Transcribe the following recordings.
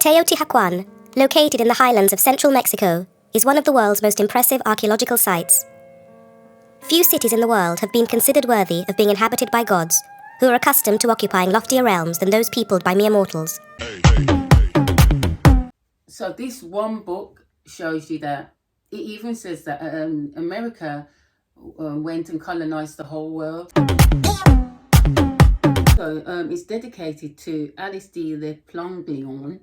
Teotihuacan, located in the highlands of central Mexico, is one of the world's most impressive archaeological sites. Few cities in the world have been considered worthy of being inhabited by gods, who are accustomed to occupying loftier realms than those peopled by mere mortals. So this one book shows you that it even says that America went and colonized the whole world. So it's dedicated to Alice de Le Plongeon,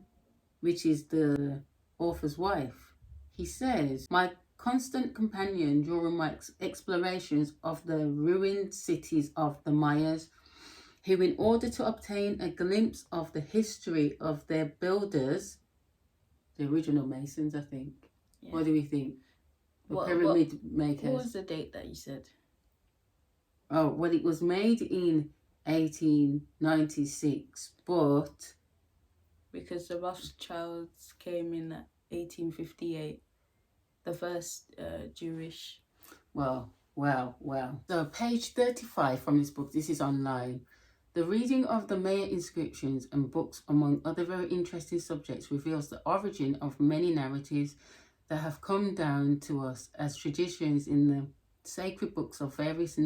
which is the author's wife. He says, "My constant companion during my explorations of the ruined cities of the Mayas, who, in order to obtain a glimpse of the history of their builders," the original Masons, I think. Yeah. What do we think? Pyramid makers. What was the date that you said? Oh, well, it was made in 1896, but... because the Rothschilds came in 1858, the first Jewish... Wow. So page 35 from this book, this is online. The reading of the Maya inscriptions and books, among other very interesting subjects, reveals the origin of many narratives that have come down to us as traditions in the sacred books of various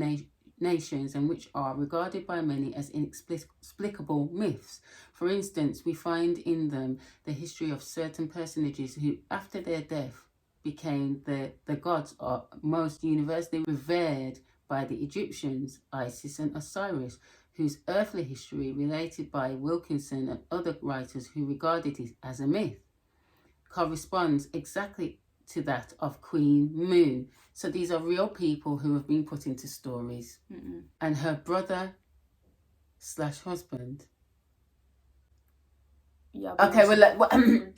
nations, and which are regarded by many as inexplicable myths. For instance, we find in them the history of certain personages who, after their death, became the gods are most universally revered by the Egyptians, Isis and Osiris, whose earthly history, related by Wilkinson and other writers who regarded it as a myth, corresponds exactly to that of Queen Mu. So these are real people who have been put into stories. Mm-mm. And her brother/husband. Yeah. Okay, well,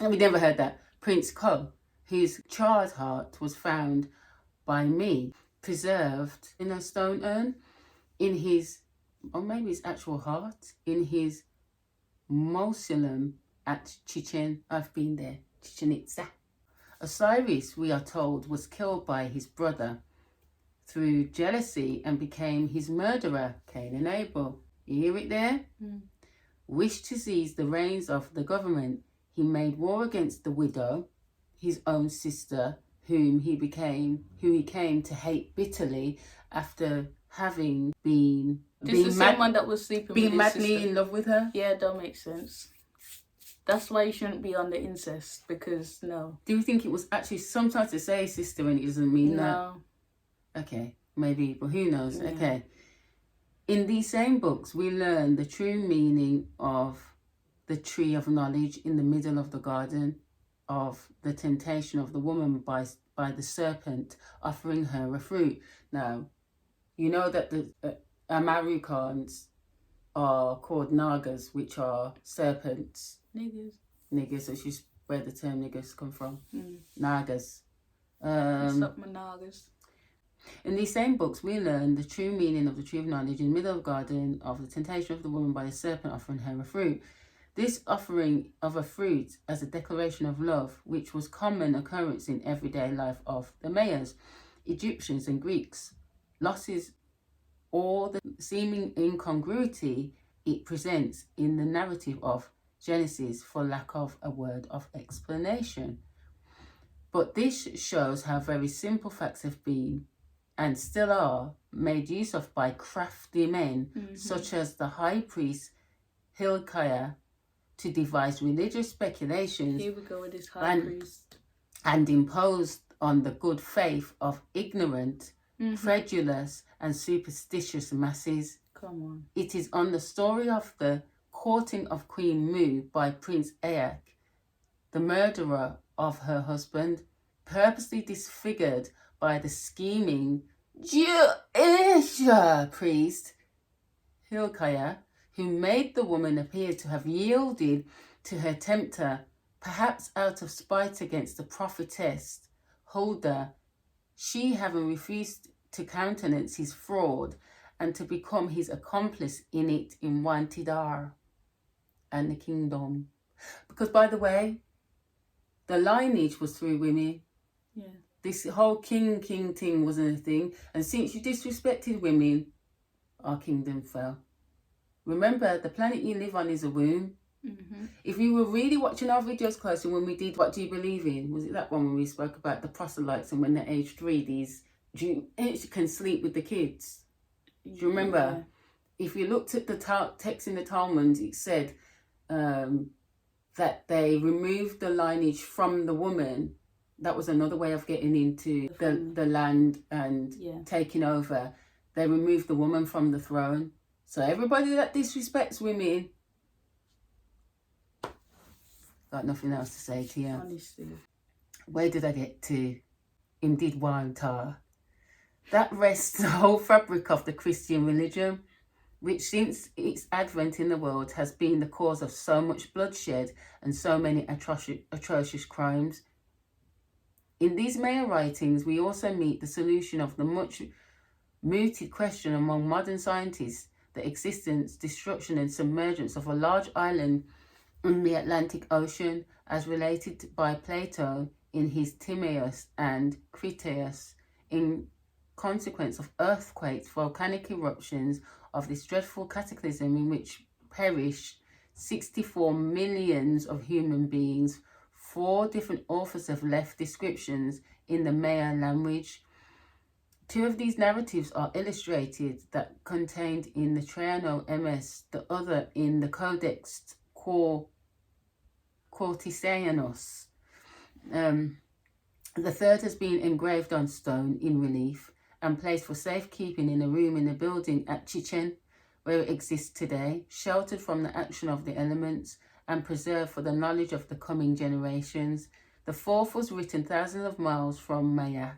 we never heard that. Prince Ko, whose charred heart was found by me, preserved in a stone urn in his, or maybe his actual heart, in his mausoleum at I've been there, Chichen Itza. Osiris, we are told, was killed by his brother through jealousy and became his murderer, Cain and Abel. You hear it there? Mm. Wished to seize the reins of the government. He made war against the widow, his own sister, who he came to hate bitterly after having been someone that was sleeping with his madly sister. In love with her. Yeah, that makes sense. That's why you shouldn't be on the incest, because no. Do you think it was actually, sometimes they say sister and it doesn't mean that? No. Okay, maybe, but who knows? Yeah. Okay. In these same books, we learn the true meaning of the tree of knowledge in the middle of the garden, of the temptation of the woman by the serpent offering her a fruit. Now, you know that the Amarukans are called Nagas, which are serpents. Niggers, which is where the term niggers come from. Nagas. What's up, my Nagas? In these same books, we learn the true meaning of the tree of knowledge in the middle of the garden, of the temptation of the woman by the serpent offering her a fruit. This offering of a fruit as a declaration of love, which was common occurrence in everyday life of the Mayas, Egyptians and Greeks, losses all the seeming incongruity it presents in the narrative of Genesis for lack of a word of explanation. But this shows how very simple facts have been, and still are, made use of by crafty men, such as the high priest Hilkiah, to devise religious speculations. Here we go with this high priest. And imposed on the good faith of ignorant, credulous and superstitious masses. Come on. It is on the story of the courting of Queen Mu by Prince Ayak, the murderer of her husband, purposely disfigured by the scheming Jewish priest Hilkiah, who made the woman appear to have yielded to her tempter, perhaps out of spite against the prophetess Huldah, she having refused to countenance his fraud and to become his accomplice in it in Wantidar and the kingdom. Because, by the way, the lineage was through women. Yeah. This whole king thing wasn't a thing. And since you disrespected women, our kingdom fell. Remember, the planet you live on is a womb. If you were really watching our videos closely when we did What Do You Believe In? Was it that one when we spoke about the proselytes and when they're aged 3, these Jews can sleep with the kids? Do you remember? Yeah. If you looked at the text in the Talmud, it said that they removed the lineage from the woman. That was another way of getting into the land and taking over. They removed the woman from the throne. So everybody that disrespects women, got nothing else to say to you. Honestly. Where did I get to? Indeed, Tar. That rests the whole fabric of the Christian religion, which since its advent in the world has been the cause of so much bloodshed and so many atrocious crimes. In these Maya writings, we also meet the solution of the much mooted question among modern scientists, the existence, destruction and submergence of a large island in the Atlantic Ocean, as related by Plato in his Timaeus and Critias, in consequence of earthquakes, volcanic eruptions, of this dreadful cataclysm in which perished 64 millions of human beings. 4 different authors have left descriptions in the Maya language. 2 of these narratives are illustrated, that contained in the Triano MS, the other in the Codex Cortesianus. The third has been engraved on stone in relief and placed for safekeeping in a room in a building at Chichen, where it exists today, sheltered from the action of the elements and preserved for the knowledge of the coming generations. The fourth was written thousands of miles from Mayak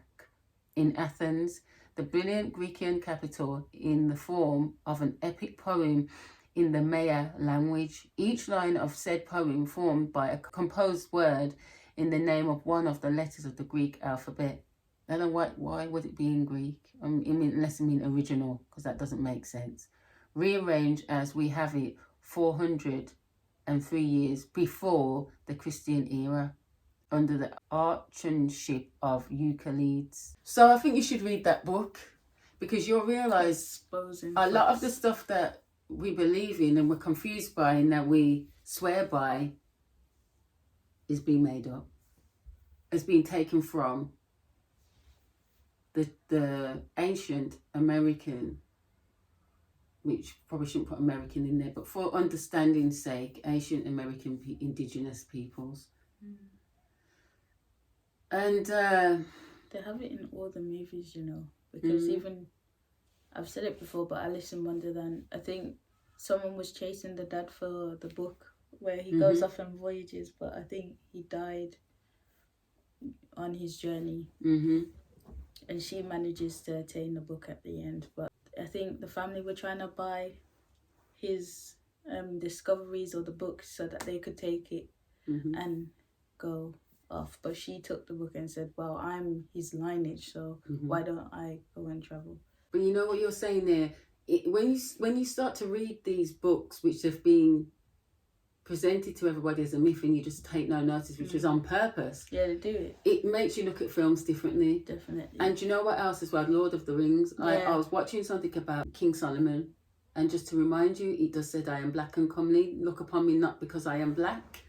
in Athens, the brilliant Grecian capital, in the form of an epic poem in the Maya language, each line of said poem formed by a composed word in the name of one of the letters of the Greek alphabet. I don't know why would it be in Greek? Unless I mean original, because that doesn't make sense. Rearranged as we have it 403 years before the Christian era, under the archonship of Euclides. So I think you should read that book, because you'll realise a lot of the stuff that we believe in and we're confused by and that we swear by is being made up. It's been taken from the ancient American, which probably shouldn't put American in there, but for understanding's sake, ancient American indigenous peoples. And they have it in all the movies, you know, because even, I've said it before, but Alice in Wonderland, I think someone was chasing the dad for the book where he goes off on voyages, but I think he died on his journey. And she manages to attain the book at the end. But I think the family were trying to buy his discoveries or the book so that they could take it and go off. But she took the book and said, well, I'm his lineage, so why don't I go and travel? But you know what you're saying there? When you start to read these books, which have been presented to everybody as a myth and you just take no notice, which was on purpose. Yeah, they do it. It makes you look at films differently. Definitely. And you know what else as well? Lord of the Rings. Yeah. I was watching something about King Solomon, and just to remind you, it does say, I am black and comely. Look upon me not because I am black.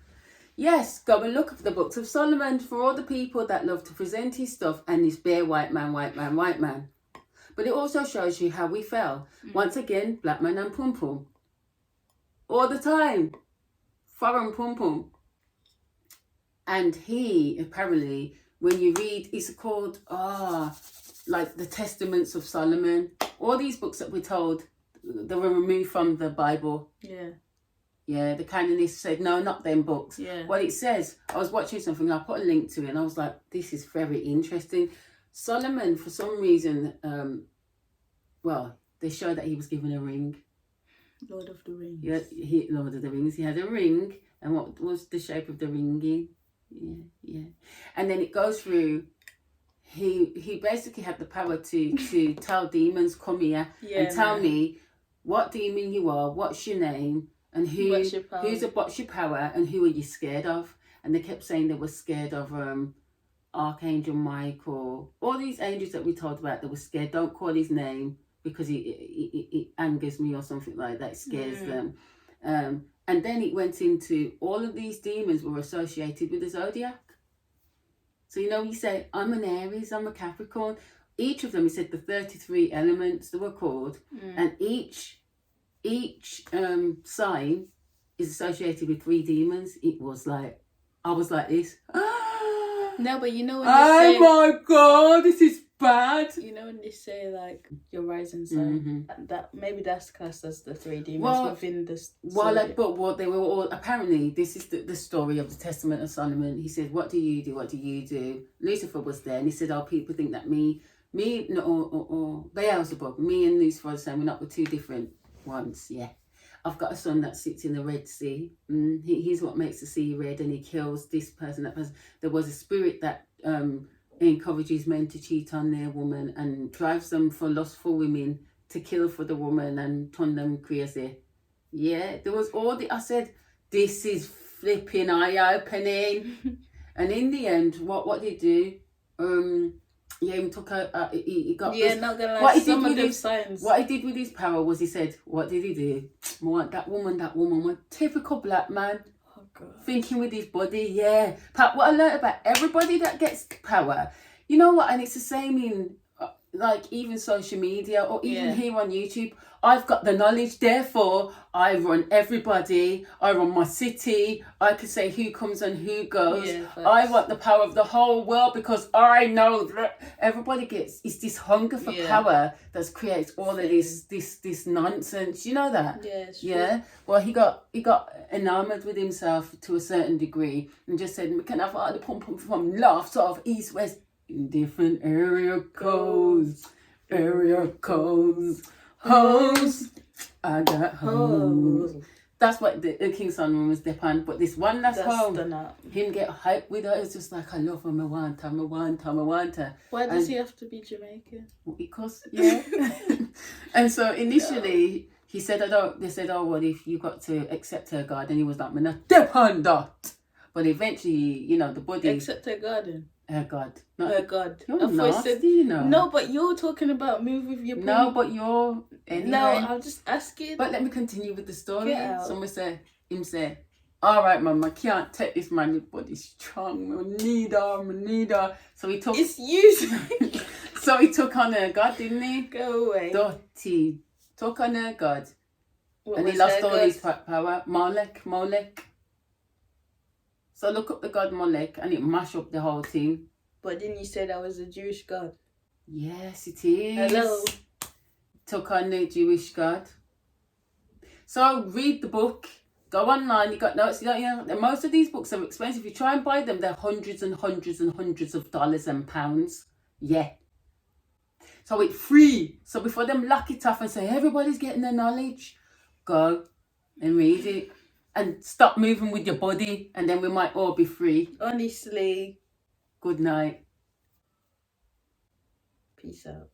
Yes, go and look at the books of Solomon for all the people that love to present his stuff and this bare white man, white man, white man. But it also shows you how we fell. Once again, black man and pum pum. All the time. Foreign pum pum. And he, apparently, when you read, it's called, like the Testaments of Solomon. All these books that we're told, they were removed from the Bible. Yeah. Yeah, the canonists said, no, not them books. Yeah. Well, it says, I was watching something, I put a link to it, and I was like, this is very interesting. Solomon, for some reason, they show that he was given a ring. Lord of the Rings. Yeah, Lord of the Rings. He had a ring, and what was the shape of the ring in? Yeah. And then it goes through, he basically had the power to tell demons, come here and tell me what demon you are, what's your name, and what's your power, and who are you scared of? And they kept saying they were scared of Archangel Michael, all these angels that we told about, they were scared. Don't call his name because it angers me or something like that. It scares them. And then it went into all of these demons were associated with the zodiac. So, you know, you say, I'm an Aries, I'm a Capricorn. Each of them, he said the 33 elements they were called. And each sign is associated with 3 demons. It was like, I was like this. No, but you know when they Oh say, my God, this is bad. you know when they say like your rising sign, that maybe that's classed as the 3 demons within this. Well, like, but what they were all, apparently, this is the story of the Testament of Solomon. He said, what do you do? What do you do? Lucifer was there, and he said, oh, people think that or Beelzebub, me and Lucifer are the same. We're 2 different ones. Yeah. I've got a son that sits in the Red Sea. He's what makes the sea red, and he kills this person, that person. There was a spirit that encourages men to cheat on their woman and drives them for lustful women to kill for the woman and turn them crazy. Yeah, there was all the. I said, this is flipping eye opening. And in the end, what did he do? Yeah, he took he got. Yeah, not gonna lie. Some of them signs. What he did with his power was he said, what did he do? I want that woman, one typical black man. Oh God. Thinking with his body, yeah. But what I learned about everybody that gets power, you know what? And it's the same in like even social media or even here on YouTube. I've got the knowledge, therefore I run everybody. I run my city. I can say who comes and who goes. Yeah, I want the power of the whole world because I know that everybody gets. It's this hunger for power that creates all of this nonsense. You know that? Yeah. Well, he got enamored with himself to a certain degree and just said, "We can have all the pump from north, south, east, west." In different area codes, hoes. I got hoes. That's what the King Solomon was depend. But this one that's home, him get hyped with her. It's just like, I love her, I want her. Why does he have to be Jamaican? Because, And so initially, he said, they said, oh, well, if you got to accept her God, and he was like, I'm not depend that. But eventually, you know, the body. Accept her garden. Her God. Not her God. You're nasty, you know. No, but you're talking about move with your brain. No, but you're... Anyway. No, I'm just asking. But let me continue with the story. Someone say, all right, mum, I can't take this man, his body's strong. I need her. So he took... It's you. So he took on her God, didn't he? Go away. Dirty. Took on her God. What he lost all his power. Molech. So look up the god Molech and it mash up the whole thing. But didn't you say that was a Jewish god? Yes, it is. Hello. Took on the Jewish god. So read the book. Go online. You got notes. Most of these books are expensive. If you try and buy them, they're hundreds and hundreds and hundreds of dollars and pounds. Yeah. So it's free. So before them lock it off and say everybody's getting the knowledge, go and read it. And stop moving with your body, and then we might all be free. Honestly. Good night. Peace out.